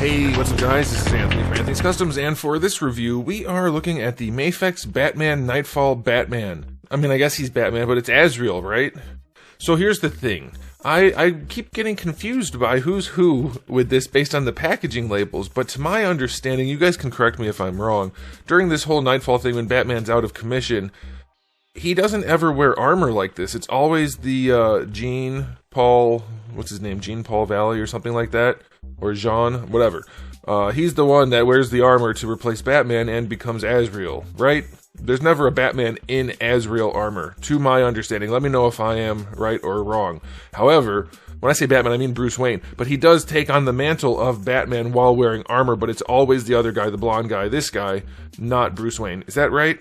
Hey, what's up guys, this is Anthony from Anthony's Customs, and for this review, we are looking at the Mafex Batman Knightfall Batman. I mean, I guess he's Batman, but it's AZRAEL, right? So here's the thing. I keep getting confused by who's who with this based on the packaging labels, but to my understanding, you guys can correct me if I'm wrong, during this whole Knightfall thing when Batman's out of commission, he doesn't ever wear armor like this. It's always the Jean-Paul, what's his name, Jean-Paul Valley or something like that? Or Jean, whatever. He's the one that wears the armor to replace Batman and becomes AZRAEL, right? There's never a Batman in AZRAEL armor, to my understanding. Let me know if I am right or wrong. However, when I say Batman, I mean Bruce Wayne. But he does take on the mantle of Batman while wearing armor, but it's always the other guy, the blonde guy, this guy, not Bruce Wayne. Is that right?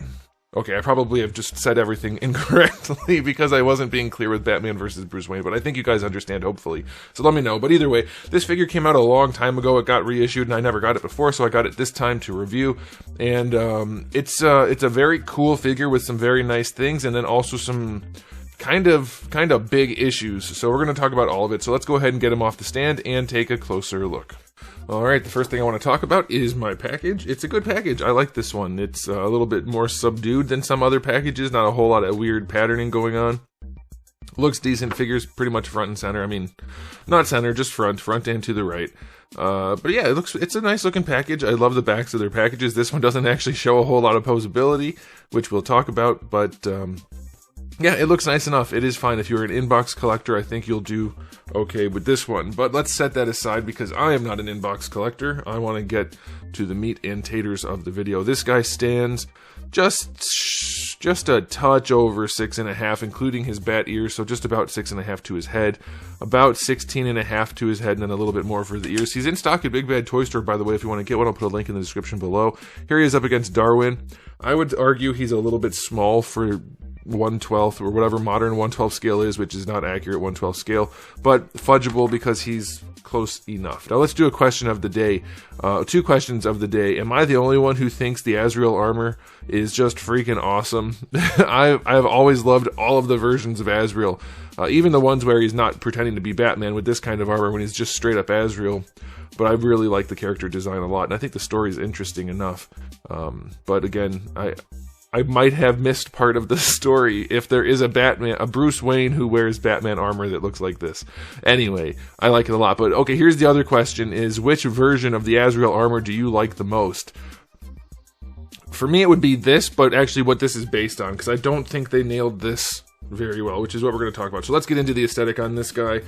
Okay, I probably have just said everything incorrectly because I wasn't being clear with Batman versus Bruce Wayne, but I think you guys understand, hopefully. So let me know. But either way, this figure came out a long time ago. It got reissued, and I never got it before, so I got it this time to review. And it's a very cool figure with some very nice things, and then also some kind of big issues. So we're going to talk about all of it. So let's go ahead and get him off the stand and take a closer look. Alright, the first thing I want to talk about is my package. It's a good package. I like this one. It's a little bit more subdued than some other packages. Not a whole lot of weird patterning going on. Looks decent. Figures pretty much front and center. I mean, not center, just front and to the right. But yeah, it's a nice looking package. I love the backs of their packages. This one doesn't actually show a whole lot of posability, which we'll talk about, but yeah, it looks nice enough. It is fine. If you're an inbox collector, I think you'll do okay with this one. But let's set that aside because I am not an inbox collector. I want to get to the meat and taters of the video. This guy stands just a touch over 6.5, including his bat ears, so just about 6.5 to his head, about 16.5 to his head, and then a little bit more for the ears. He's in stock at Big Bad Toy Store, by the way. If you want to get one, I'll put a link in the description below. Here he is up against Darwin. I would argue he's a little bit small for 1/12 or whatever modern 1/12 scale is, which is not accurate 1/12 scale, but fudgeable because he's close enough. Now let's do a question of the day. Two questions of the day. Am I the only one who thinks the AZRAEL armor is just freaking awesome? I've always loved all of the versions of AZRAEL, even the ones where he's not pretending to be Batman with this kind of armor when he's just straight up AZRAEL. But I really like the character design a lot, and I think the story is interesting enough. But again, I might have missed part of the story if there is a Bruce Wayne who wears Batman armor that looks like this. Anyway, I like it a lot. But okay, here's the other question is, which version of the AZRAEL armor do you like the most? For me, it would be this, but actually what this is based on, because I don't think they nailed this very well, which is what we're going to talk about. So let's get into the aesthetic on this guy.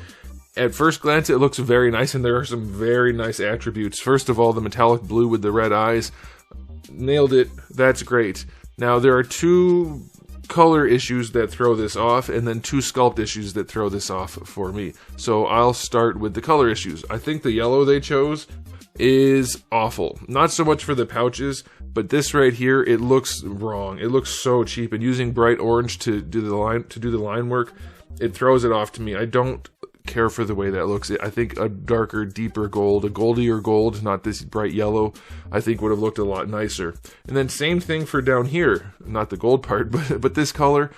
At first glance, it looks very nice, and there are some very nice attributes. First of all, the metallic blue with the red eyes. Nailed it. That's great. Now, there are two color issues that throw this off, and then two sculpt issues that throw this off for me. So I'll start with the color issues. I think the yellow they chose is awful. Not so much for the pouches, but this right here, it looks wrong. It looks so cheap, and using bright orange to do the line work, it throws it off to me. I don't care for the way that looks. I think a darker, deeper gold, a goldier gold, not this bright yellow, I think would have looked a lot nicer. And then same thing for down here, not the gold part, but this color,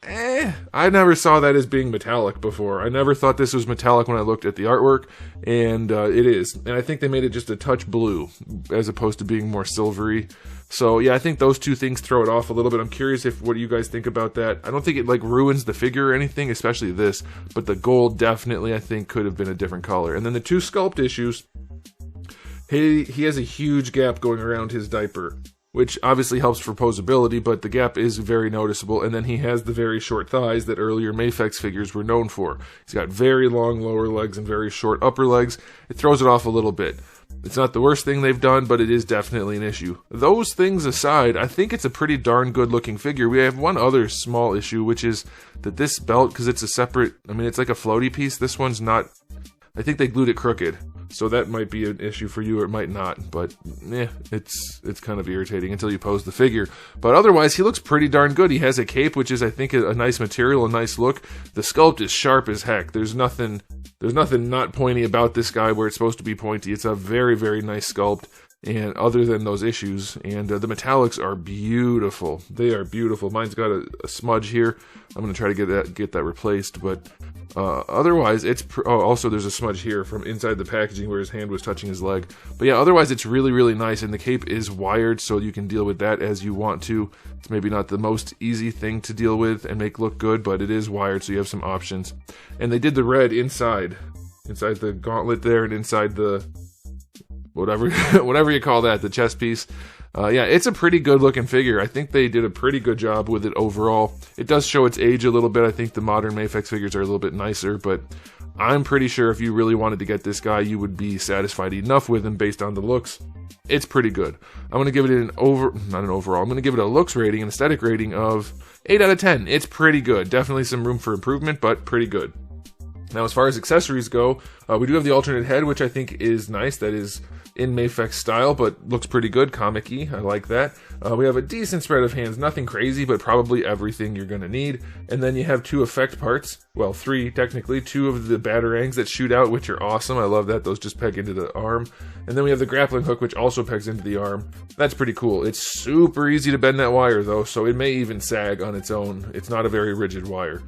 I never saw that as being metallic before. I never thought this was metallic when I looked at the artwork, and it is. And I think they made it just a touch blue, as opposed to being more silvery. So yeah, I think those two things throw it off a little bit. I'm curious what you guys think about that. I don't think it like ruins the figure or anything, especially this, but the gold definitely I think could have been a different color. And then the two sculpt issues, he has a huge gap going around his diaper, which obviously helps for posability, but the gap is very noticeable. And then he has the very short thighs that earlier Mafex figures were known for. He's got very long lower legs and very short upper legs. It throws it off a little bit. It's not the worst thing they've done, but it is definitely an issue. Those things aside, I think it's a pretty darn good looking figure. We have one other small issue, which is that this belt, because it's a separate, I mean, it's like a floaty piece. This one's not, I think they glued it crooked. So that might be an issue for you, or it might not. But it's kind of irritating until you pose the figure. But otherwise, he looks pretty darn good. He has a cape, which is, I think, a nice material, a nice look. The sculpt is sharp as heck. There's nothing not pointy about this guy where it's supposed to be pointy. It's a very, very nice sculpt. And other than those issues, and the metallics are beautiful. They are beautiful. Mine's got a smudge here. I'm going to try to get that replaced, but Otherwise, it's also there's a smudge here from inside the packaging where his hand was touching his leg. But yeah, otherwise it's really, really nice, and the cape is wired, so you can deal with that as you want to. It's maybe not the most easy thing to deal with and make look good, but it is wired, so you have some options. And they did the red inside the gauntlet there, and inside the whatever whatever you call that, the chest piece. Yeah, it's a pretty good looking figure. I think they did a pretty good job with it overall. It does show its age a little bit. I think the modern Mafex figures are a little bit nicer, but I'm pretty sure if you really wanted to get this guy, you would be satisfied enough with him based on the looks. It's pretty good. I'm going to give it I'm going to give it a looks rating, an aesthetic rating of 8 out of 10. It's pretty good. Definitely some room for improvement, but pretty good. Now, as far as accessories go, we do have the alternate head, which I think is nice. That is in Mafex style, but looks pretty good, comic-y. I like that. We have a decent spread of hands, nothing crazy, but probably everything you're going to need. And then you have 2 effect parts, well, 3 technically, 2 of the batarangs that shoot out, which are awesome. I love that. Those just peg into the arm. And then we have the grappling hook, which also pegs into the arm. That's pretty cool. It's super easy to bend that wire, though, so it may even sag on its own. It's not a very rigid wire.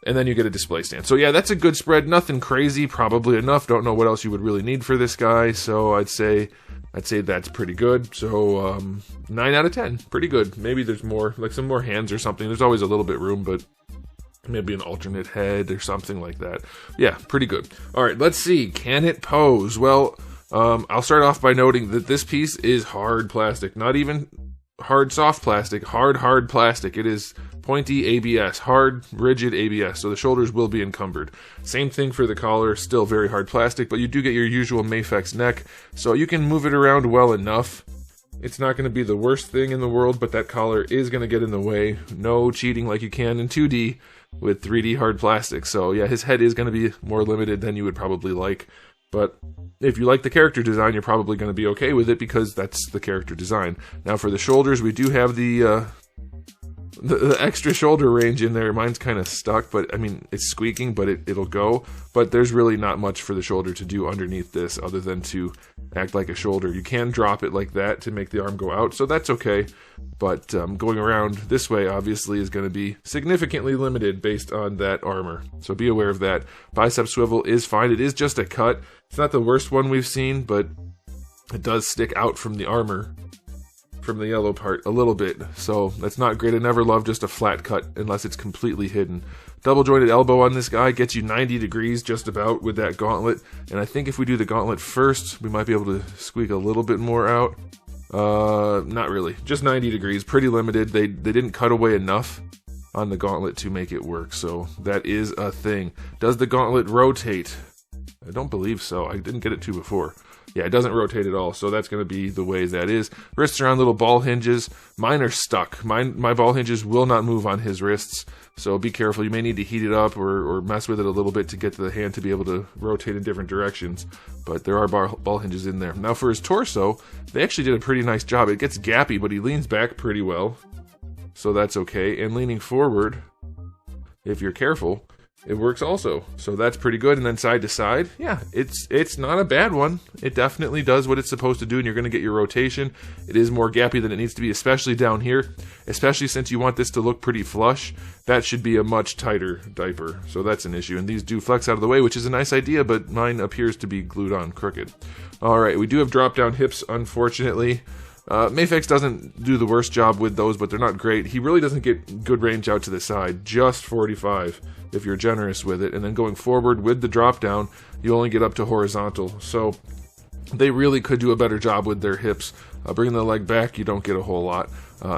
And then you get a display stand. So yeah, that's a good spread. Nothing crazy, probably enough. Don't know what else you would really need for this guy. So I'd say that's pretty good. So 9 out of 10, pretty good. Maybe there's more, like some more hands or something. There's always a little bit room, but maybe an alternate head or something like that. Yeah, pretty good. All right, let's see. Can it pose? Well, I'll start off by noting that this piece is hard plastic, not even hard soft plastic, hard plastic. It is pointy ABS, hard, rigid ABS, so the shoulders will be encumbered. Same thing for the collar, still very hard plastic, but you do get your usual Mafex neck, so you can move it around well enough. It's not going to be the worst thing in the world, but that collar is going to get in the way. No cheating like you can in 2D with 3D hard plastic, so yeah, his head is going to be more limited than you would probably like. But if you like the character design, you're probably going to be okay with it because that's the character design. Now for the shoulders, we do have the extra shoulder range in there. Mine's kind of stuck, but I mean, it's squeaking, but it'll go. But there's really not much for the shoulder to do underneath this other than to act like a shoulder. You can drop it like that to make the arm go out, so that's okay. But going around this way, obviously, is going to be significantly limited based on that armor. So be aware of that. Bicep swivel is fine. It is just a cut. It's not the worst one we've seen, but it does stick out from the armor, from the yellow part a little bit, so that's not great. I never love just a flat cut unless it's completely hidden. Double jointed elbow on this guy gets you 90 degrees just about with that gauntlet, and I think if we do the gauntlet first, we might be able to squeak a little bit more out. Not really, just 90 degrees, pretty limited. They didn't cut away enough on the gauntlet to make it work, so that is a thing. Does the gauntlet rotate? I don't believe so. I didn't get it to before. Yeah, it doesn't rotate at all, so that's going to be the way that is. Wrists are on little ball hinges. Mine are stuck. My ball hinges will not move on his wrists, so be careful. You may need to heat it up or mess with it a little bit to get the hand to be able to rotate in different directions, but there are ball hinges in there. Now for his torso, they actually did a pretty nice job. It gets gappy, but he leans back pretty well, so that's okay. And leaning forward, if you're careful, it works also, so that's pretty good. And then side to side, yeah, it's not a bad one. It definitely does what it's supposed to do, and you're going to get your rotation. It is more gappy than it needs to be, especially down here, especially since you want this to look pretty flush. That should be a much tighter diaper, so that's an issue. And these do flex out of the way, which is a nice idea, but mine appears to be glued on crooked. All right, we do have drop down hips, unfortunately. Mafex doesn't do the worst job with those, but they're not great. He really doesn't get good range out to the side, just 45 if you're generous with it. And then going forward with the drop down, you only get up to horizontal. So they really could do a better job with their hips. Bringing the leg back, you don't get a whole lot.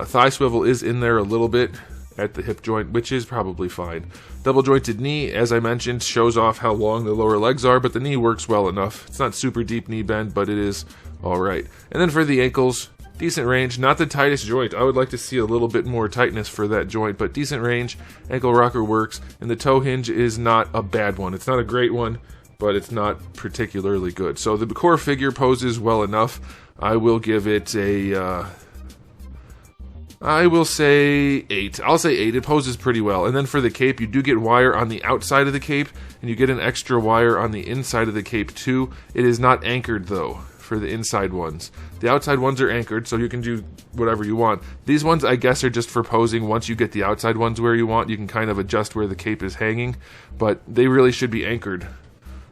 Thigh swivel is in there a little bit at the hip joint, which is probably fine. Double jointed knee, as I mentioned, shows off how long the lower legs are, but the knee works well enough. It's not super deep knee bend, but it is all right. And then for the ankles, decent range, not the tightest joint. I would like to see a little bit more tightness for that joint, but decent range. Ankle rocker works, and the toe hinge is not a bad one. It's not a great one, but it's not particularly good. So the core figure poses well enough. I will give it a, I will say 8. I'll say 8. It poses pretty well. And then for the cape, you do get wire on the outside of the cape, and you get an extra wire on the inside of the cape too. It is not anchored though. for the inside ones. The outside ones are anchored, so you can do whatever you want. These ones, I guess, are just for posing. Once you get the outside ones where you want, you can kind of adjust where the cape is hanging, but they really should be anchored.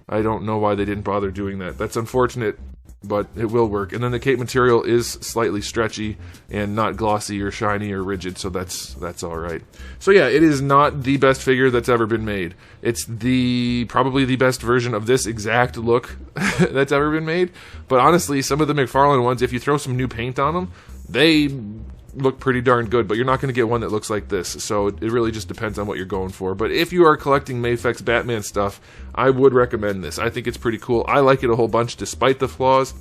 I don't know why they didn't bother doing that. That's unfortunate, but it will work. And then the cape material is slightly stretchy and not glossy or shiny or rigid, so that's all right. So yeah, it is not the best figure that's ever been made. It's probably the best version of this exact look that's ever been made. But honestly, some of the McFarlane ones, if you throw some new paint on them, they look pretty darn good, but you're not going to get one that looks like this, so it really just depends on what you're going for. But if you are collecting Mafex Batman stuff, I would recommend this. I think it's pretty cool. I like it a whole bunch despite the flaws.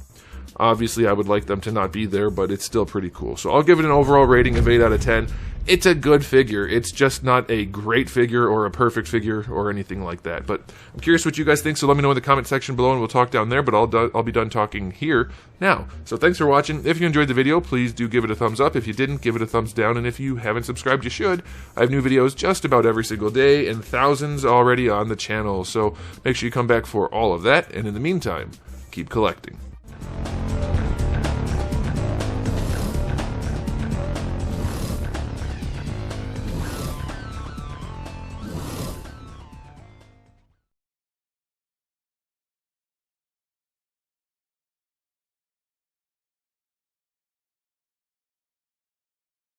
Obviously, I would like them to not be there, but it's still pretty cool. So I'll give it an overall rating of 8 out of 10. It's a good figure. It's just not a great figure or a perfect figure or anything like that. But I'm curious what you guys think, so let me know in the comment section below and we'll talk down there, but I'll be done talking here now. So thanks for watching. If you enjoyed the video, please do give it a thumbs up. If you didn't, give it a thumbs down. And if you haven't subscribed, you should. I have new videos just about every single day and thousands already on the channel. So make sure you come back for all of that. And in the meantime, keep collecting.